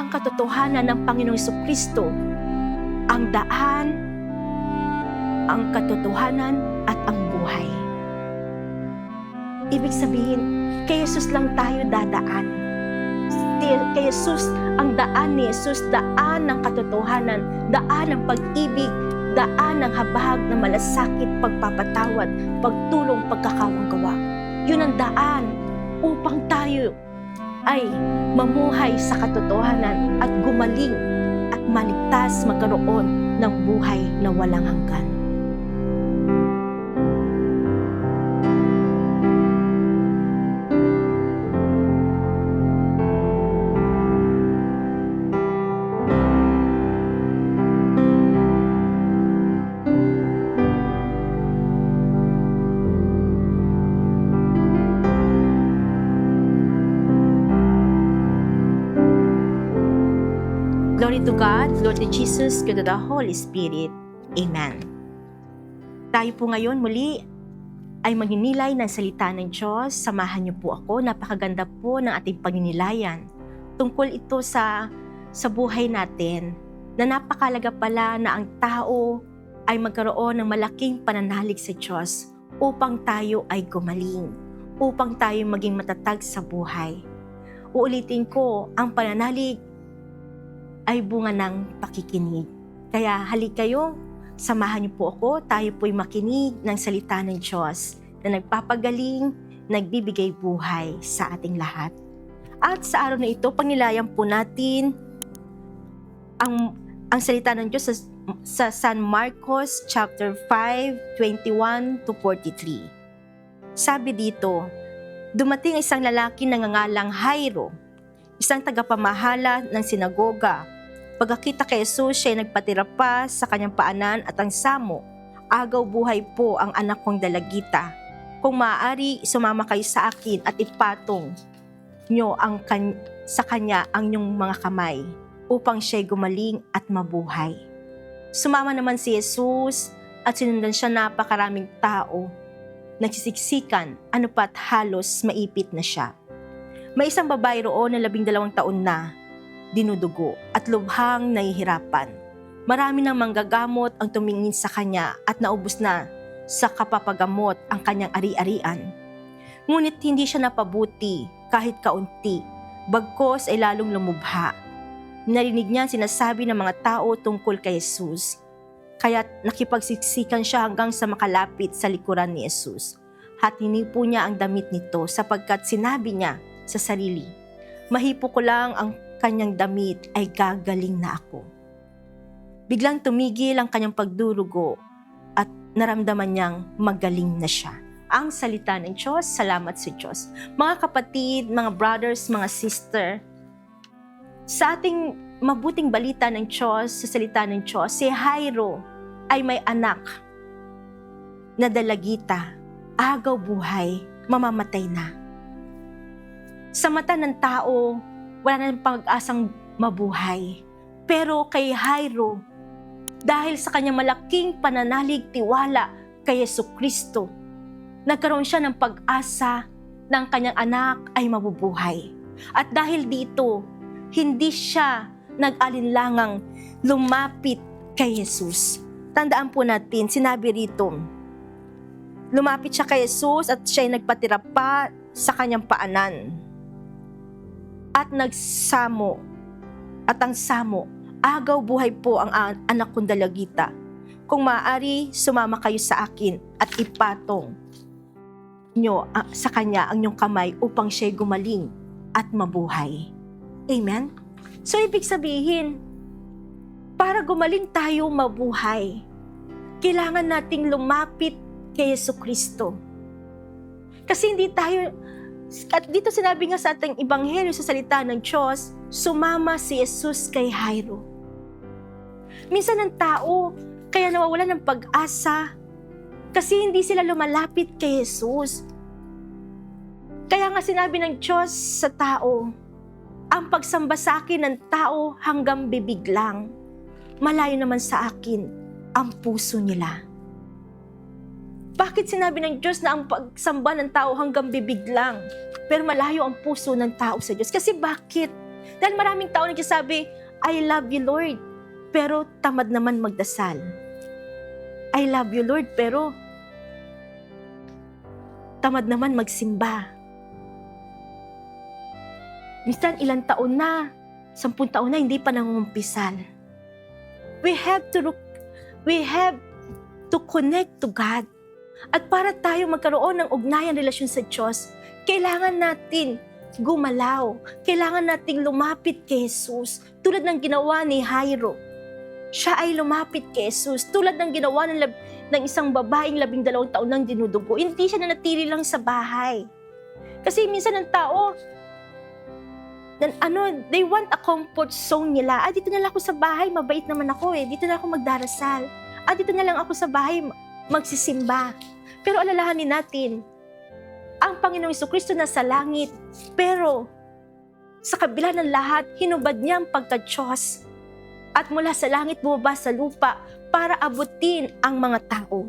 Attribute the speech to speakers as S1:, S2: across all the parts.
S1: ang katotohanan ng Panginoong Jesucristo, ang daan, ang katotohanan at ang buhay. Ibig sabihin, kay Jesus lang tayo dadaan. Kay Jesus, ang daan ni Jesus, daan ng katotohanan, daan ng pag-ibig, daan ng habag na malasakit, pagpapatawad, pagtulong, pagkakawanggawa. Yun ang daan upang tayo ay mamuhay sa katotohanan at gumaling at maligtas, magkaroon ng buhay na walang hanggan. Glory to God, Lord to Jesus, God to the Holy Spirit. Amen. Tayo po ngayon muli ay magninilay ng salita ng Diyos. Samahan niyo po ako. Napakaganda po ng ating pagninilayan. Tungkol ito sa buhay natin na napakalaga pala na ang tao ay magkaroon ng malaking pananalig sa Diyos upang tayo ay gumaling, upang tayo maging matatag sa buhay. Uulitin ko, ang pananalig ay bunga ng pakikinig. Kaya halik kayo, samahan niyo po ako, tayo po'y makinig ng salita ng Diyos na nagpapagaling, nagbibigay buhay sa ating lahat. At sa araw na ito, pagnilayan po natin ang salita ng Diyos sa San Marcos chapter 5, 21 to 43. Sabi dito, dumating isang lalaki na nangangalang Jairo, isang tagapamahala ng sinagoga. Pagkakita kay Jesus, siya ay nagpatira pa sa kanyang paanan at ang samo, agaw buhay po ang anak kong dalagita. Kung maaari, sumama kayo sa akin at ipatong nyo sa kanya ang inyong mga kamay upang siya'y gumaling at mabuhay. Sumama naman si Jesus at sinundan siya napakaraming tao. Nagsisiksikan, ano pa't halos maipit na siya. May isang babae roon na 12 taon na, dinudugo at lubhang nahihirapan. Marami ng manggagamot ang tumingin sa kanya at naubos na sa kapapagamot ang kanyang ari-arian. Ngunit hindi siya napabuti kahit kaunti, bagkos ay lalong lumubha. Narinig niya sinasabi ng mga tao tungkol kay Jesus, kaya't nakipagsiksikan siya hanggang sa makalapit sa likuran ni Jesus. At hinipo niya ang damit nito sapagkat sinabi niya sa sarili, mahipo ko lang ang kanyang damit ay gagaling na ako. Biglang tumigil ang kanyang pagdurugo at naramdaman niyang magaling na siya. Ang salita ng Diyos, salamat sa Diyos. Mga kapatid, mga brothers, mga sister, sa ating mabuting balita ng Diyos, sa salita ng Diyos, si Jairo ay may anak na dalagita, agaw buhay, mamamatay na. Sa mata ng tao, wala na pag-asang mabuhay. Pero kay Jairo, dahil sa kanyang malaking pananalig tiwala kay Jesucristo, nagkaroon siya ng pag-asa na ang kanyang anak ay mabubuhay. At dahil dito, hindi siya nag-alinlangang lumapit kay Jesus. Tandaan po natin, sinabi rito, lumapit siya kay Jesus at siya ay nagpatira pa sa kanyang paanan. At nagsamo, at ang samo, agaw buhay po ang anak kong dalagita. Kung maaari, sumama kayo sa akin at ipatong nyo sa kanya ang inyong kamay upang siya'y gumaling at mabuhay. Amen? So, ibig sabihin, para gumaling tayo mabuhay, kailangan nating lumapit kay Jesucristo. Kasi hindi tayo, at dito sinabi nga sa ating ebanghelyo sa salita ng Diyos, sumama si Jesus kay Jairo. Minsan ang tao, kaya nawawalan ng pag-asa, kasi hindi sila lumalapit kay Jesus. Kaya nga sinabi ng Diyos sa tao, ang pagsamba sa akin ng tao hanggang bibig lang, malayo naman sa akin ang puso nila. Bakit sinabi ng Diyos na ang pagsamba ng tao hanggang bibig lang, pero malayo ang puso ng tao sa Diyos? Kasi bakit? Dahil maraming tao nagsasabi, I love you, Lord, pero tamad naman magdasal. I love you, Lord, pero tamad naman magsimba. Minsan, ilang taon na, 10 taon na, hindi pa nangungumpisal. We have to connect to God. At para tayo magkaroon ng ugnayan relasyon sa Diyos, kailangan natin gumalaw. Kailangan nating lumapit kay Jesus. Tulad ng ginawa ni Jairo. Siya ay lumapit kay Jesus. Tulad ng ginawa ng isang babaeng 12 taon nang dinudugo. Hindi siya nanatili lang sa bahay. Kasi minsan ng tao, they want a comfort zone nila. Dito na lang ako sa bahay, mabait naman ako Dito na ako magdarasal. Dito na lang ako sa bahay, magsisimba. Pero alalahanin natin, ang Panginoong Jesucristo nasa langit, pero sa kabila ng lahat, hinubad niya ang pagka-Diyos. At mula sa langit bumaba sa lupa para abutin ang mga tao,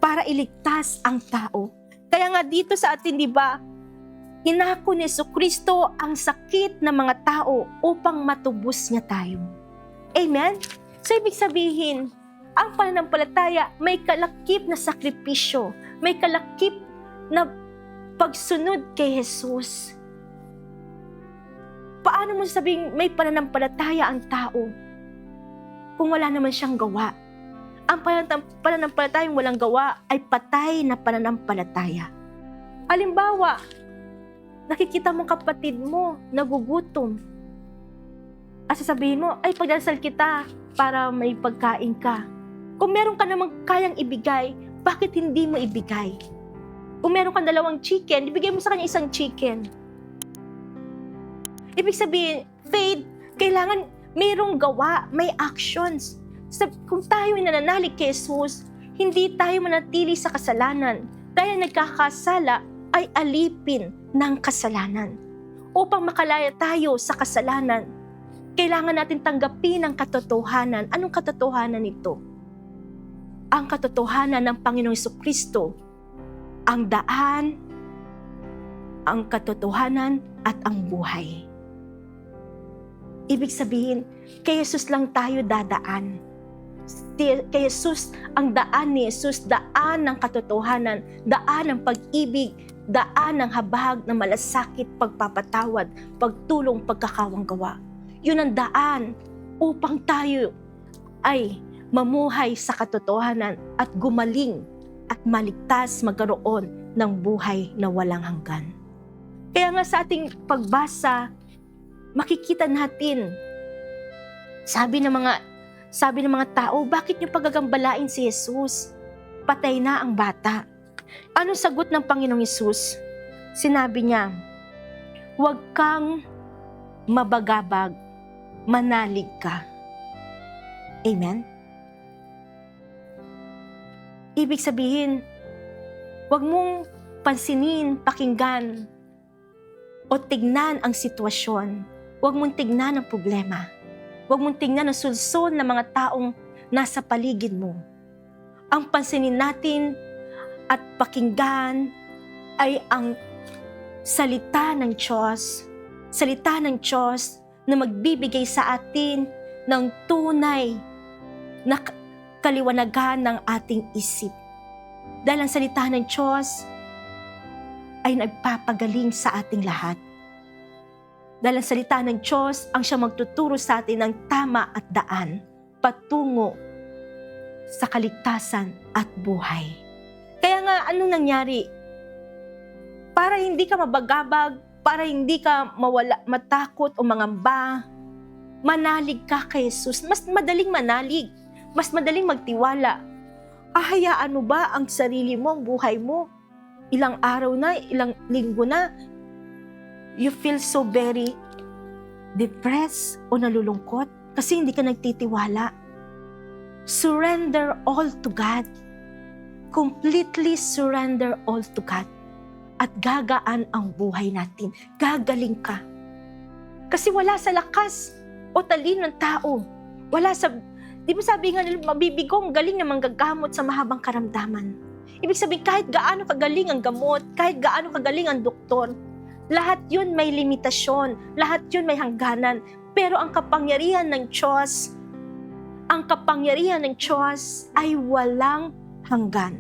S1: para iligtas ang tao. Kaya nga dito sa atin, di ba, hinako ni Jesucristo ang sakit ng mga tao upang matubos niya tayo. Amen? So ibig sabihin, ang pananampalataya may kalakip na sakripisyo, may kalakip na pagsunod kay Jesus. Paano mo sabing may pananampalataya ang tao kung wala naman siyang gawa? Ang pananampalatayang walang gawa ay patay na pananampalataya. Halimbawa, nakikita mo kapatid mo nagugutom. At sasabihin mo, ay pagdasal kita para may pagkain ka. Kung meron ka namang kayang ibigay, bakit hindi mo ibigay? Kung meron kang 2 chicken, ibigay mo sa kanya 1 chicken. Ibig sabihin, faith, kailangan mayroong gawa, may actions. Kung tayo ay nananalig kay Jesus, hindi tayo manatili sa kasalanan. Dahil nagkakasala ay alipin ng kasalanan. Upang makalaya tayo sa kasalanan, kailangan natin tanggapin ang katotohanan. Anong katotohanan ito? Ang katotohanan ng Panginoong Jesucristo, ang daan, ang katotohanan at ang buhay. Ibig sabihin, kay Jesus lang tayo dadaan. Kay Jesus, ang daan ni Jesus, daan ng katotohanan, daan ng pag-ibig, daan ng habag na malasakit, pagpapatawad, pagtulong, pagkakawanggawa. Yun ang daan upang tayo ay mamuhay sa katotohanan at gumaling at maligtas magkaroon ng buhay na walang hanggan. Kaya nga sa ating pagbasa, makikita natin, sabi ng mga tao, bakit niyo pagagambalain si Jesus? Patay na ang bata. Anong sagot ng Panginoong Hesus? Sinabi niya, huwag kang mabagabag, manalig ka. Amen? Ibig sabihin, huwag mong pansinin, pakinggan, o tignan ang sitwasyon. Huwag mong tignan ang problema. Huwag mong tignan ang solusyon ng mga taong nasa paligid mo. Ang pansinin natin at pakinggan ay ang salita ng Diyos. Salita ng Diyos na magbibigay sa atin ng tunay na kaliwanagan ng ating isip. Dahil ang salita ng Diyos ay nagpapagaling sa ating lahat. Dahil ang salita ng Diyos ang siya magtuturo sa atin ng tama at daan patungo sa kaligtasan at buhay. Kaya nga, anong nangyari? Para hindi ka mabagabag, para hindi ka matakot o mangamba, manalig ka kay Jesus. Mas madaling manalig, mas madaling magtiwala. Hahayaan mo ba ang sarili mo, ang buhay mo? Ilang araw na, ilang linggo na, you feel so very depressed o nalulungkot kasi hindi ka nagtitiwala. Surrender all to God. Completely surrender all to God. At gagaan ang buhay natin. Gagaling ka. Kasi wala sa lakas o talino ng tao. Wala sa, di ba sabi nga nila, mabibigong galing na manggagamot sa mahabang karamdaman. Ibig sabihin, kahit gaano kagaling ang gamot, kahit gaano kagaling ang doktor, Lahat yun may limitasyon, lahat yun may hangganan. Pero ang kapangyarihan ng Diyos ay walang hanggan.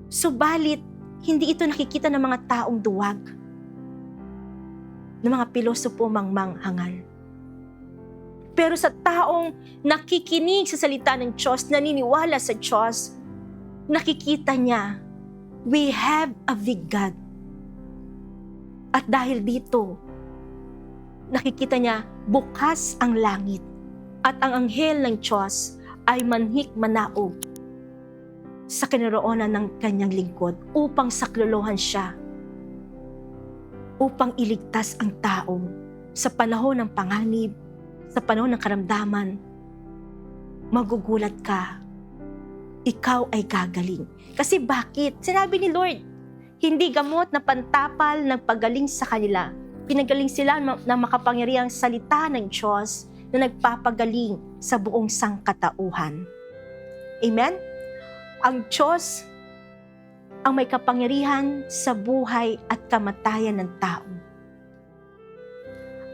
S1: Subalit, hindi ito nakikita ng mga taong duwag, ng mga pilosopo mangmanghangal. Pero sa taong nakikinig sa salita ng Diyos, naniniwala sa Diyos, nakikita niya, we have a big God. At dahil dito, nakikita niya, bukas ang langit at ang anghel ng Diyos ay manhik-manaog sa kinaroonan ng kanyang lingkod upang saklolohan siya, upang iligtas ang tao sa panahon ng panganib, sa panahon ng karamdaman. Magugulat ka, ikaw ay gagaling. Kasi bakit? Sinabi ni Lord, hindi gamot na pantapal ng pagaling sa kanila. Pinagaling sila ng makapangyarihang salita ng Diyos na nagpapagaling sa buong sangkatauhan. Amen? Ang Diyos ang may kapangyarihan sa buhay at kamatayan ng tao.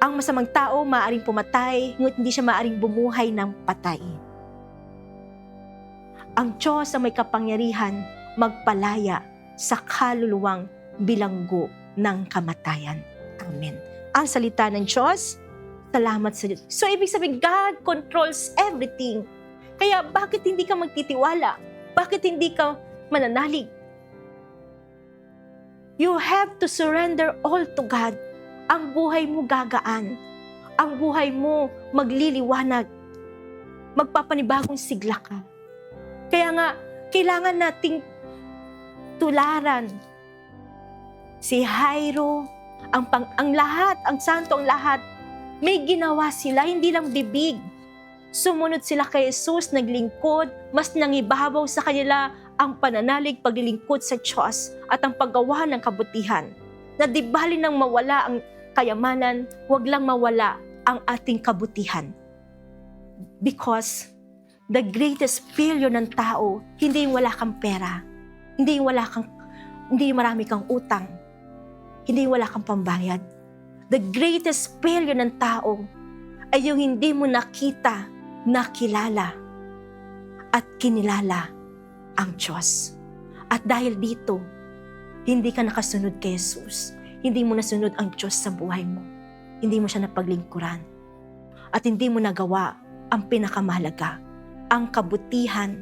S1: Ang masamang tao maaaring pumatay, ngunit hindi siya maaaring bumuhay ng patay. Ang Diyos ang may kapangyarihan magpalaya sa kaluluwang bilanggo ng kamatayan. Amen. Ang salita ng Diyos, salamat sa Diyos. So, ibig sabihin, God controls everything. Kaya, bakit hindi ka magtitiwala? Bakit hindi ka mananalig? You have to surrender all to God. Ang buhay mo gagaan. Ang buhay mo magliliwanag. Magpapanibagong sigla ka. Kaya nga, kailangan nating tularan si Jairo, ang lahat, ang santo, ang lahat, may ginawa sila, hindi lang bibig. Sumunod sila kay Jesus, naglingkod, mas nangibabaw sa kanila ang pananalig, paglilingkod sa Diyos at ang paggawa ng kabutihan. Na di bali nang mawala ang kayamanan, wag lang mawala ang ating kabutihan. Because the greatest failure ng tao, hindi yung wala kang pera, hindi marami kang utang, hindi wala kang pambayad. The greatest failure ng tao ay yung hindi mo nakita, nakilala, at kinilala ang Diyos. At dahil dito, hindi ka nakasunod kay Jesus. Hindi mo nasunod ang Diyos sa buhay mo. Hindi mo siya napaglingkuran. At hindi mo nagawa ang pinakamahalaga, ang kabutihan,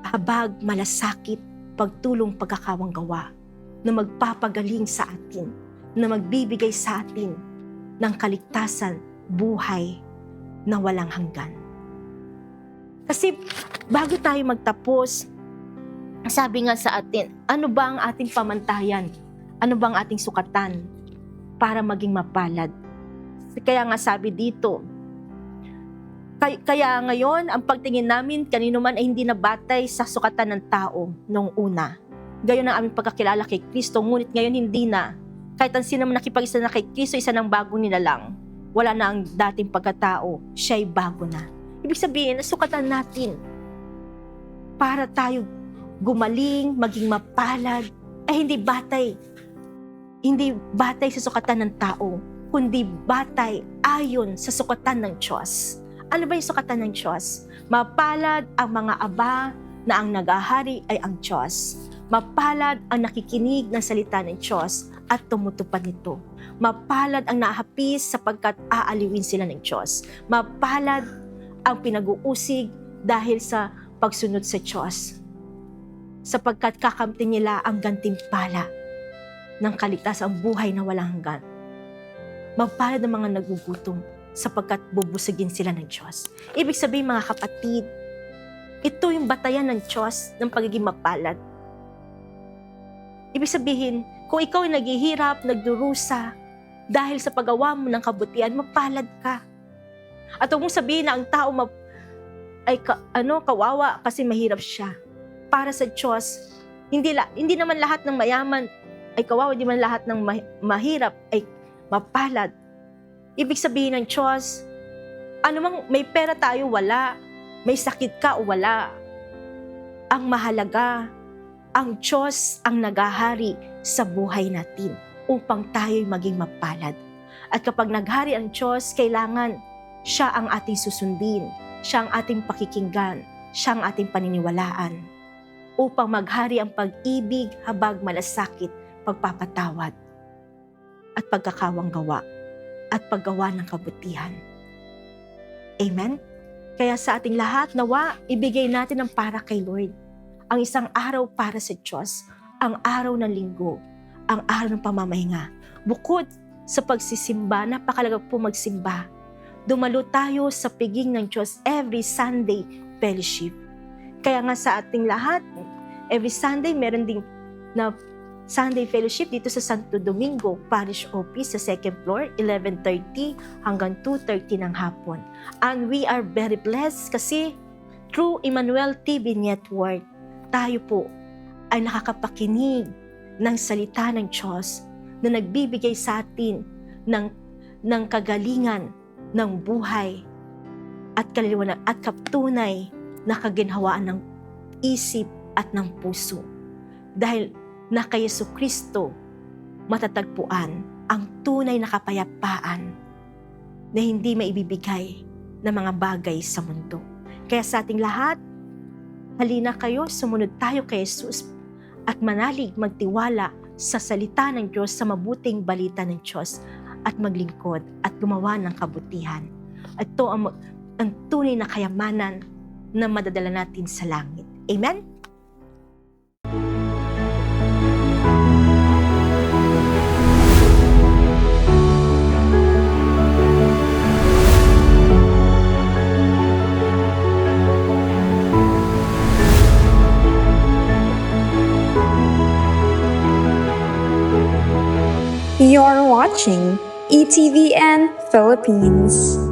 S1: habag, malasakit, pagtulong, pagkakawanggawa na magpapagaling sa atin, na magbibigay sa atin ng kaligtasan, buhay na walang hanggan. Kasi bago tayo magtapos, sabi nga sa atin, ano ba ang ating pamantayan? Ano ba ang ating sukatan para maging mapalad? Kaya nga sabi dito, kaya ngayon, ang pagtingin namin kanino man ay hindi nabatay sa sukatan ng tao noong una. Gayon ang aming pagkakilala kay Kristo, ngunit ngayon hindi na. Kahit ang sino man nakipag-isa na kay Kristo, isa ng bagong nilalang. Wala na ang dating pagkatao, siya'y bago na. Ibig sabihin, sukatan natin para tayo gumaling, maging mapalad, ay hindi batay sa sukatan ng tao, kundi batay ayon sa sukatan ng Diyos. Ano ba yung sukatan ng Diyos? Mapalad ang mga aba na ang nag-ahari ay ang Diyos. Mapalad ang nakikinig ng salita ng Diyos at tumutupad nito. Mapalad ang nahapis sapagkat aaliwin sila ng Diyos. Mapalad ang pinag-uusig dahil sa pagsunod sa Diyos. Sapagkat kakamtin nila ang gantimpala ng kaligtasan, ang buhay na walang hanggan. Mapalad ang mga nagugutom sapagkat bubusugin sila ng Diyos. Ibig sabihin, mga kapatid, ito yung batayan ng Diyos ng pagiging mapalad. Ibig sabihin, kung ikaw ay naghihirap, nagdurusa, dahil sa paggawa mo ng kabutihan, mapalad ka. At huwag mong sabihin na ang tao kawawa kasi mahirap siya. Para sa Diyos, hindi naman lahat ng mayaman ay kawawa, hindi naman lahat ng mahirap ay mapalad. Ibig sabihin ng Diyos, anumang may pera tayo, wala. May sakit ka o wala. Ang mahalaga, ang Diyos ang nagahari sa buhay natin. upang tayo'y maging mapalad. At kapag naghari ang Diyos, kailangan siya ang ating susundin, siya ang ating pakikinggan, siya ang ating paniniwalaan. Upang maghari ang pag-ibig, habag, malasakit, pagpapatawad, at pagkakawang gawa, at paggawa ng kabutihan. Amen? Kaya sa ating lahat, nawa, ibigay natin ang para kay Lord. Ang isang araw para sa Diyos, ang araw ng linggo, ang araw ng pamamahinga. Bukod sa pagsisimba, napakalaga po magsimba. Dumalo tayo sa piging ng Diyos every Sunday fellowship. Kaya nga sa ating lahat, every Sunday meron ding na Sunday fellowship dito sa Santo Domingo Parish Office sa 2nd floor, 11:30 hanggang 2:30 ng hapon. And we are very blessed kasi through Emmanuel TV Network, tayo po ay nakakapakinig ng salita ng Diyos na nagbibigay sa atin ng kagalingan, ng buhay, at kaliliwanan at katunay na kaginhawaan ng isip at ng puso. Dahil na kay Jesucristo matatagpuan ang tunay na kapayapaan na hindi maibibigay ng mga bagay sa mundo. Kaya sa ating lahat, halina kayo, sumunod tayo kay Jesus at manalig, magtiwala sa salita ng Diyos, sa mabuting balita ng Diyos, at maglingkod at gumawa ng kabutihan. At ito ang tunay na kayamanan na madadala natin sa langit. Amen?
S2: You're watching ETVN Philippines.